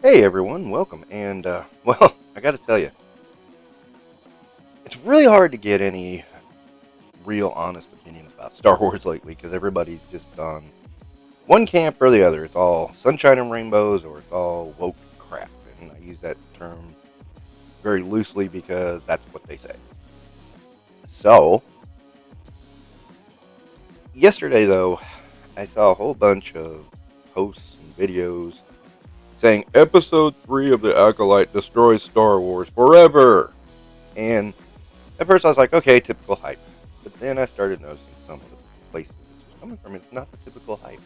Hey everyone, welcome. And, well, I gotta tell you, it's really hard to get any real honest opinion about Star Wars lately because everybody's just on one camp or the other. It's all sunshine and rainbows or it's all woke crap. And I use that term very loosely because that's what they say. So, yesterday though, I saw a whole bunch of posts and videos saying Episode 3 of the Acolyte destroys Star Wars forever. And at first I was like, okay, typical hype. But then I started noticing some of the places this was coming from. It's not the typical hype.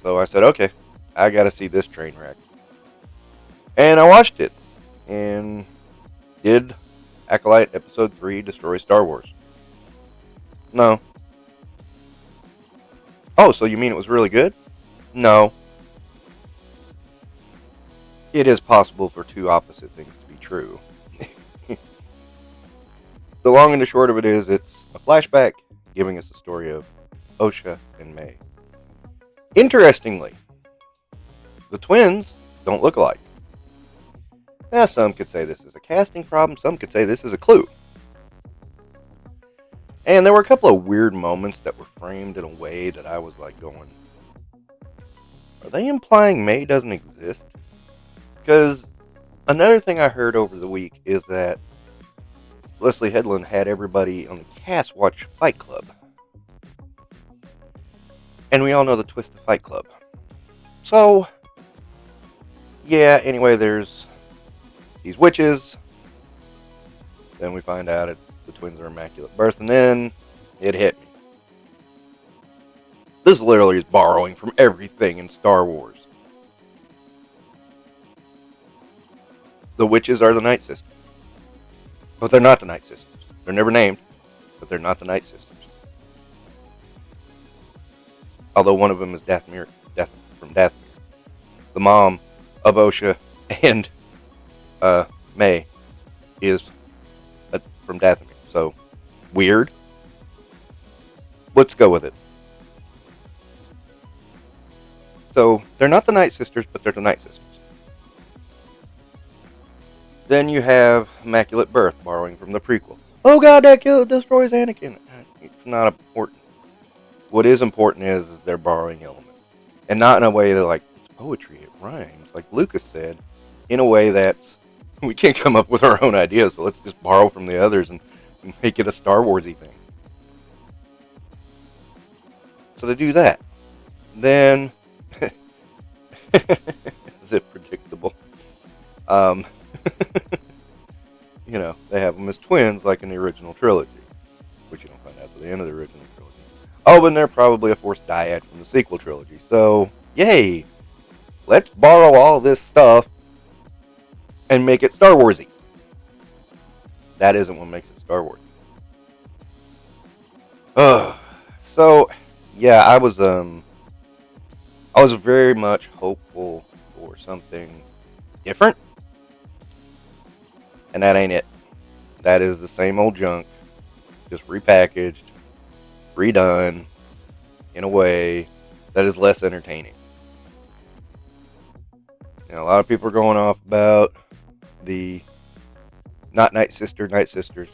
So I said, okay, I gotta see this train wreck. And I watched it. And did Acolyte Episode 3 destroy Star Wars? No. Oh, so you mean it was really good? No. It is possible for two opposite things to be true. The long and the short of it is, it's a flashback giving us a story of Osha and May. Interestingly, the twins don't look alike. Now, some could say this is a casting problem, some could say this is a clue. And there were a couple of weird moments that were framed in a way that I was like going, are they implying May doesn't exist? Because another thing I heard over the week is that Leslie Headland had everybody on the cast watch Fight Club. And we all know the twist of Fight Club. So, yeah, anyway, there's these witches. Then we find out the twins are immaculate birth, and then it hit me. This literally is borrowing from everything in Star Wars. The witches are the Night Sisters. But they're not the Night Sisters. They're never named, but they're not the Night Sisters. Although one of them is Dathomir from Dathomir. The mom of Osha and May is from Dathomir. So, weird. Let's go with it. So, they're not the Night Sisters, but they're the Night Sisters. Then you have Immaculate Birth, borrowing from the prequel. Oh god, that destroys Anakin. It's not important. What is important is they're borrowing elements. And not in a way that, like, it's poetry, it rhymes. Like Lucas said, in a way that's, we can't come up with our own ideas, so let's just borrow from the others and make it a Star Wars-y thing. So they do that. Then, is it predictable? You know, they have them as twins like in the original trilogy, which you don't find out at the end of the original trilogy. Oh, and they're probably a forced dyad from the sequel trilogy. So, yay! Let's borrow all this stuff and make it Star Wars-y. That isn't what makes it Star Wars. So, yeah, I was very much hopeful for something different. And that ain't it. That is the same old junk, just repackaged, redone, in a way that is less entertaining. You know, a lot of people are going off about the not Night Sisters,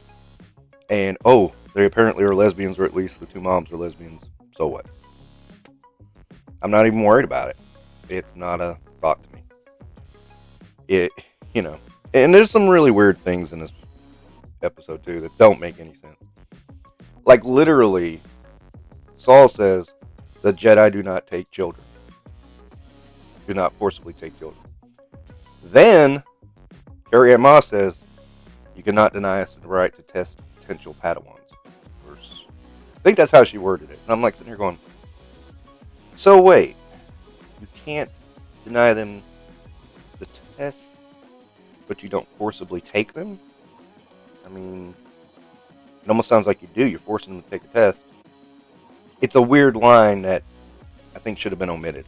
and oh, they apparently are lesbians, or at least the two moms are lesbians. So what? I'm not even worried about it. It's not a thought to me. You know. And there's some really weird things in this episode, too, that don't make any sense. Like, literally, Saul says, the Jedi do not take children. Do not forcibly take children. Then, Carrie Ann Moss says, you cannot deny us the right to test potential Padawans. I think that's how she worded it. And I'm like sitting here going, so wait, you can't deny them the test, but you don't forcibly take them? I mean, it almost sounds like you do. You're forcing them to take a test. It's a weird line that I think should have been omitted.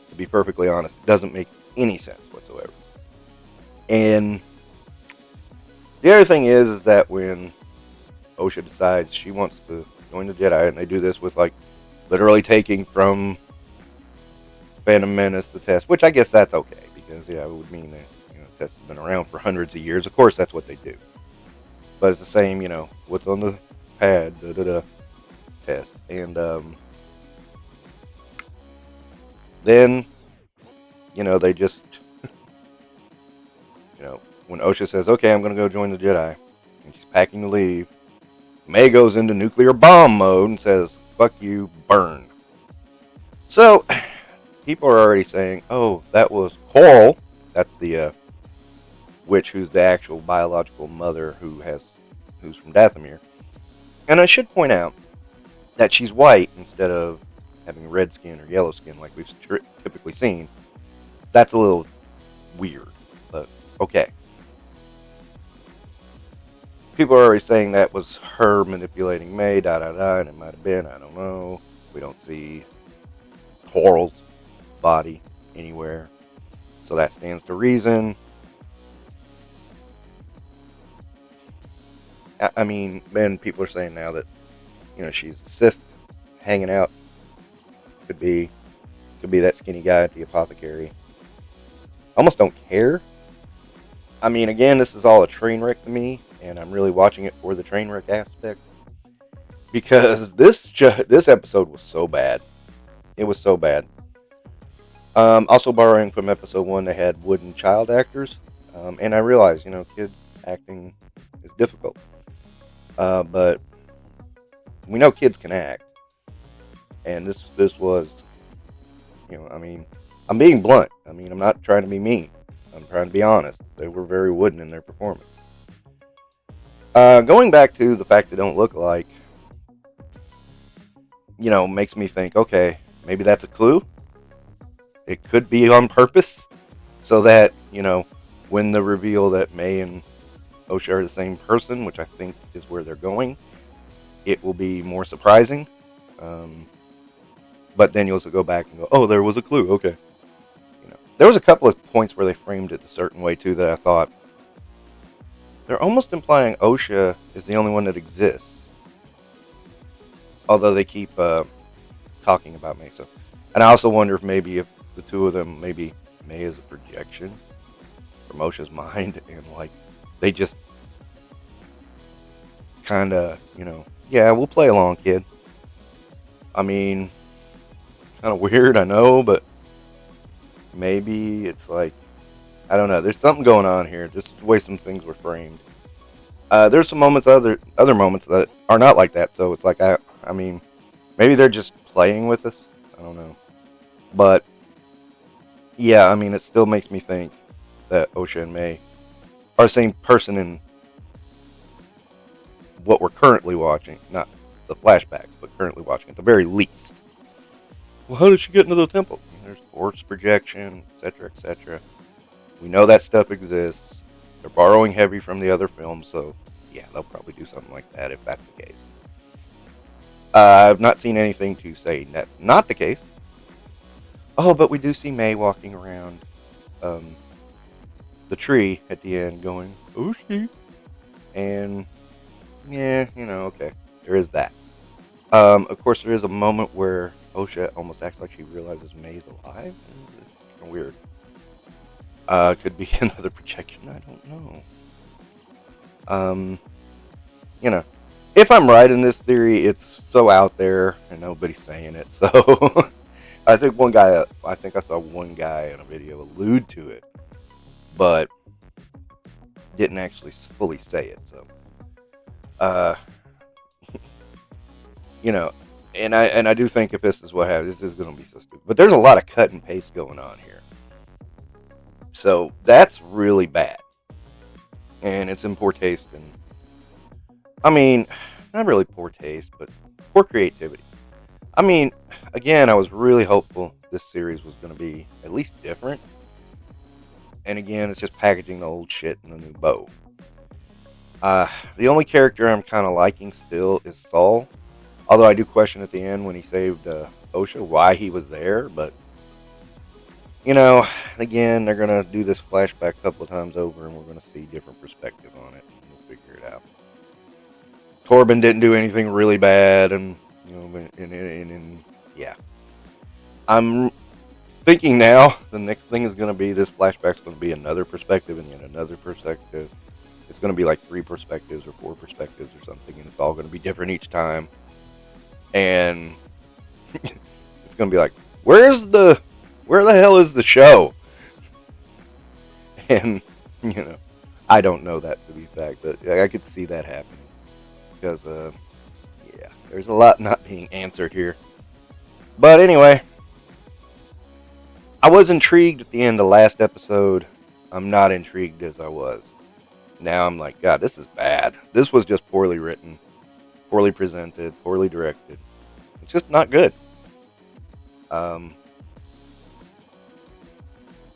To be perfectly honest, it doesn't make any sense whatsoever. And the other thing is that when Osha decides she wants to join the Jedi, and they do this with, like, literally taking from Phantom Menace, the test, which I guess that's okay because yeah, it would mean that the test has been around for hundreds of years. Of course, that's what they do. But it's the same, what's on the pad, test, and then they just when Osha says, "Okay, I'm going to go join the Jedi," and she's packing to leave, May goes into nuclear bomb mode and says, "Fuck you, burn." So people are already saying, "Oh, that was Coral." That's the witch who's the actual biological mother who's from Dathomir. And I should point out that she's white instead of having red skin or yellow skin like we've typically seen. That's a little weird, but okay. People are already saying that was her manipulating May, and it might have been, I don't know. We don't see Coral's body anywhere, so that stands to reason. I mean, then people are saying now that she's a Sith hanging out. Could be that skinny guy at the apothecary. Almost don't care. I mean, again, this is all a train wreck to me, and I'm really watching it for the train wreck aspect because this episode was so bad. It was so bad. Also borrowing from episode 1, they had wooden child actors, and I realize kids acting is difficult, but we know kids can act, and this was, I mean, I'm being blunt. I mean, I'm not trying to be mean. I'm trying to be honest. They were very wooden in their performance. Going back to the fact they don't look alike, makes me think, okay, maybe that's a clue. It could be on purpose so that, when the reveal that May and Osha are the same person, which I think is where they're going, it will be more surprising. But then you'll also go back and go, oh, there was a clue. Okay. There was a couple of points where they framed it a certain way, too, that I thought, they're almost implying Osha is the only one that exists. Although they keep talking about May. So. And I also wonder if maybe if the two of them, maybe May is a projection from Osha's mind. And, they just kind of, yeah, we'll play along, kid. I mean, it's kind of weird, I know, but maybe it's I don't know. There's something going on here. Just the way some things were framed. There's some moments, other moments that are not like that. So it's I mean, maybe they're just playing with us. I don't know. But yeah, I mean, it still makes me think that Osha and May are the same person in what we're currently watching. Not the flashbacks, but currently watching at the very least. Well, how did she get into the temple? There's force projection, etc., etc. We know that stuff exists. They're borrowing heavy from the other films, so yeah, they'll probably do something like that if that's the case. I've not seen anything to say that's not the case. Oh, but we do see May walking around the tree at the end going, oh, she. And yeah, okay, there is that. Of course, there is a moment where Osha almost acts like she realizes May's alive. It's kind of weird. Could be another projection. I don't know. If I'm right in this theory, it's so out there and nobody's saying it. So I think I saw one guy in a video allude to it, but didn't actually fully say it. So, and I do think if this is what happens, this is going to be so stupid. But there's a lot of cut and paste going on here. So that's really bad. And it's in poor taste. And I mean, not really poor taste, but poor creativity. I mean, again, I was really hopeful this series was going to be at least different. And again, it's just packaging the old shit in a new bow. The only character I'm kind of liking still is Saul. Although I do question at the end when he saved Osha why he was there. But, again, they're going to do this flashback a couple of times over and we're going to see different perspective on it. And we'll figure it out. Corbin didn't do anything really bad. And, yeah. thinking now, the next thing is going to be this flashback's going to be another perspective and yet another perspective. It's going to be like 3 perspectives or 4 perspectives or something, and it's all going to be different each time. And it's going to be like, where the hell is the show? And, I don't know that to be fact, but I could see that happening. Because, yeah, there's a lot not being answered here. But anyway, I was intrigued at the end of last episode. I'm not intrigued as I was. Now I'm like, God, this is bad. This was just poorly written, poorly presented, poorly directed. It's just not good.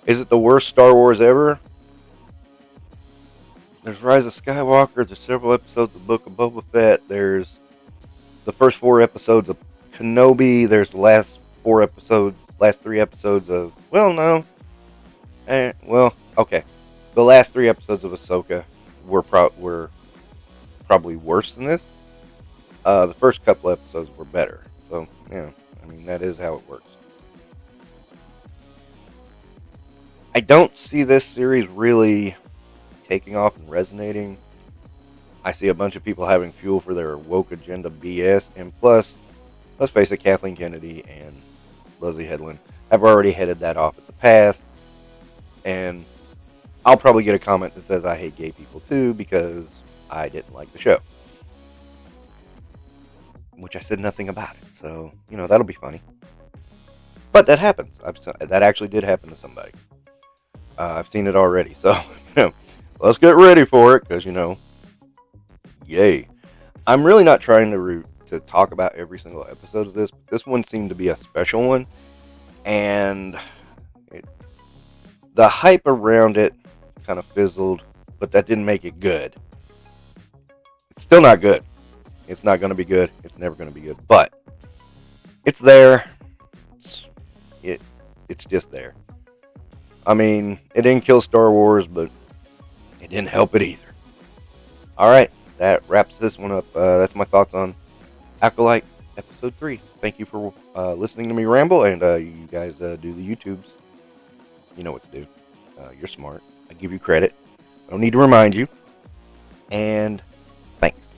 Is it the worst Star Wars ever? There's Rise of Skywalker. There's several episodes of Book of Boba Fett. There's the first 4 episodes of Kenobi. There's the last 3 episodes of, okay. The last 3 episodes of Ahsoka were probably worse than this. The first couple episodes were better. So, yeah, that is how it works. I don't see this series really taking off and resonating. I see a bunch of people having fuel for their woke agenda BS, and plus, let's face it, Kathleen Kennedy and Leslie Headland have already headed that off at the past, and I'll probably get a comment that says I hate gay people too because I didn't like the show, which I said nothing about it, so, that'll be funny. But that happens. That actually did happen to somebody. I've seen it already, so, let's get ready for it, because, yay. I'm really not trying to talk about every single episode of this, but this one seemed to be a special one, and the hype around it kind of fizzled, but that didn't make it good. It's still not good. It's not going to be good. It's never going to be good, but it's there. It's just there. It didn't kill Star Wars, but it didn't help it either. Alright, that wraps this one up. That's my thoughts on Acolyte Episode 3. Thank you for listening to me ramble, and you guys do the YouTubes. You know what to do. You're smart. I give you credit. I don't need to remind you. And thanks.